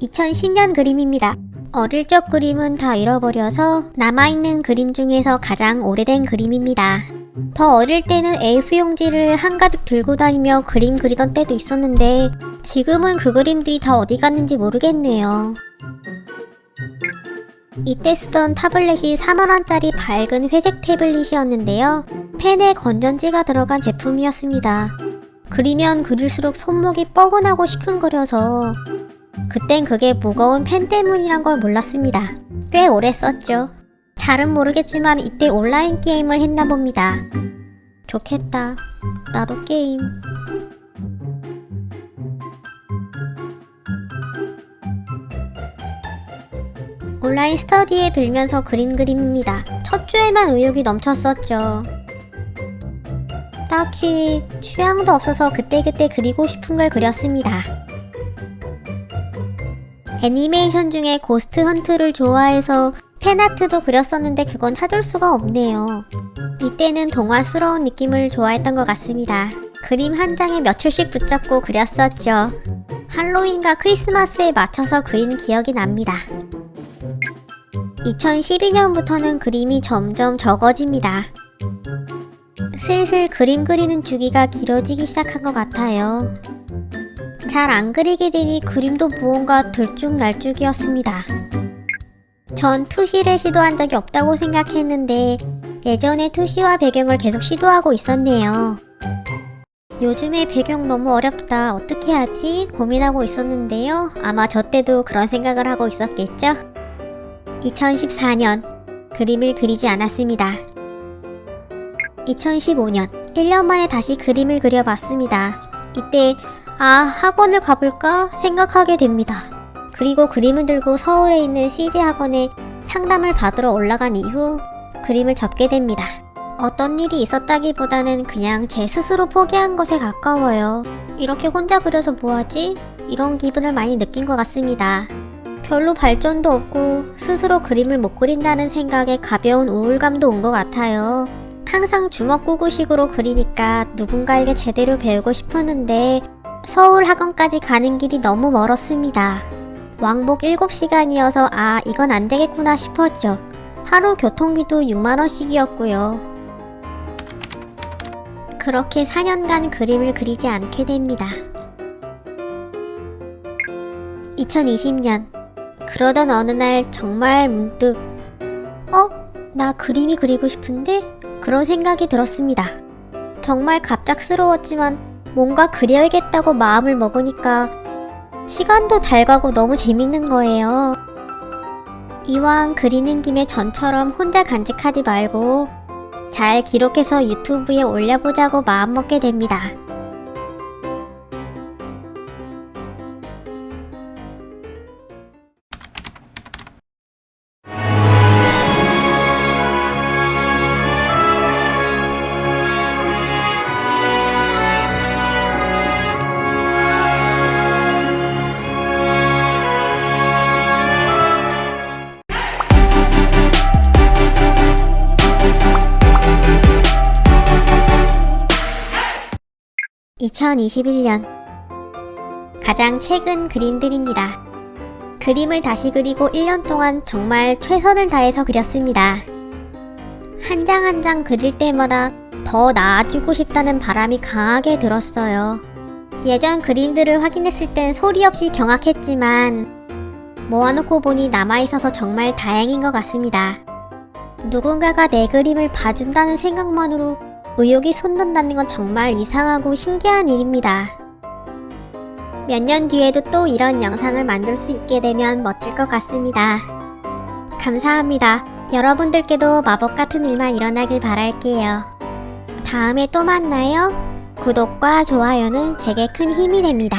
2010년 그림입니다. 어릴 적 그림은 다 잃어버려서 남아있는 그림 중에서 가장 오래된 그림입니다. 더 어릴 때는 A4 용지를 한가득 들고 다니며 그림 그리던 때도 있었는데 지금은 그 그림들이 다 어디 갔는지 모르겠네요. 이때 쓰던 타블렛이 4만원짜리 밝은 회색 태블릿이었는데요. 펜에 건전지가 들어간 제품이었습니다. 그리면 그릴수록 손목이 뻐근하고 시큰거려서 그땐 그게 무거운 펜 때문이란 걸 몰랐습니다. 꽤 오래 썼죠. 잘은 모르겠지만 이때 온라인 게임을 했나 봅니다. 좋겠다. 나도 게임. 온라인 스터디에 들면서 그린 그림입니다. 첫 주에만 의욕이 넘쳤었죠. 딱히 취향도 없어서 그때그때 그리고 싶은 걸 그렸습니다. 애니메이션 중에 고스트 헌트를 좋아해서 팬아트도 그렸었는데 그건 찾을 수가 없네요. 이때는 동화스러운 느낌을 좋아했던 것 같습니다. 그림 한 장에 며칠씩 붙잡고 그렸었죠. 할로윈과 크리스마스에 맞춰서 그린 기억이 납니다. 2012년부터는 그림이 점점 적어집니다. 슬슬 그림 그리는 주기가 길어지기 시작한 것 같아요. 잘 안 그리게 되니 그림도 무언가 들쭉날쭉이었습니다. 전 투시를 시도한 적이 없다고 생각했는데 예전에 투시와 배경을 계속 시도하고 있었네요. 요즘에 배경 너무 어렵다, 어떻게 하지? 고민하고 있었는데요. 아마 저 때도 그런 생각을 하고 있었겠죠? 2014년 그림을 그리지 않았습니다. 2015년 1년 만에 다시 그림을 그려봤습니다. 이때 학원을 가볼까 생각하게 됩니다. 그리고 그림을 들고 서울에 있는 CG 학원에 상담을 받으러 올라간 이후 그림을 접게 됩니다. 어떤 일이 있었다기보다는 그냥 제 스스로 포기한 것에 가까워요. 이렇게 혼자 그려서 뭐하지? 이런 기분을 많이 느낀 것 같습니다. 별로 발전도 없고 스스로 그림을 못 그린다는 생각에 가벼운 우울감도 온 것 같아요. 항상 주먹구구식으로 그리니까 누군가에게 제대로 배우고 싶었는데 서울 학원까지 가는 길이 너무 멀었습니다. 왕복 7시간이어서 이건 안 되겠구나 싶었죠. 하루 교통비도 6만원씩이었고요. 그렇게 4년간 그림을 그리지 않게 됩니다. 2020년 그러던 어느 날 정말 문득 나 그림이 그리고 싶은데? 그런 생각이 들었습니다. 정말 갑작스러웠지만 뭔가 그려야겠다고 마음을 먹으니까 시간도 잘 가고 너무 재밌는 거예요. 이왕 그리는 김에 전처럼 혼자 간직하지 말고 잘 기록해서 유튜브에 올려보자고 마음먹게 됩니다. (2021년) 가장 최근 그림들입니다. 그림을 다시 그리고 1년 동안 정말 최선을 다해서 그렸습니다. 한 장 한 장 그릴 때마다 더 나아지고 싶다는 바람이 강하게 들었어요. 예전 그림들을 확인했을 땐 소리 없이 경악했지만 모아놓고 보니 남아있어서 정말 다행인 것 같습니다. 누군가가 내 그림을 봐준다는 생각만으로 의욕이 솟는다는 건 정말 이상하고 신기한 일입니다. 몇 년 뒤에도 또 이런 영상을 만들 수 있게 되면 멋질 것 같습니다. 감사합니다. 여러분들께도 마법 같은 일만 일어나길 바랄게요. 다음에 또 만나요. 구독과 좋아요는 제게 큰 힘이 됩니다.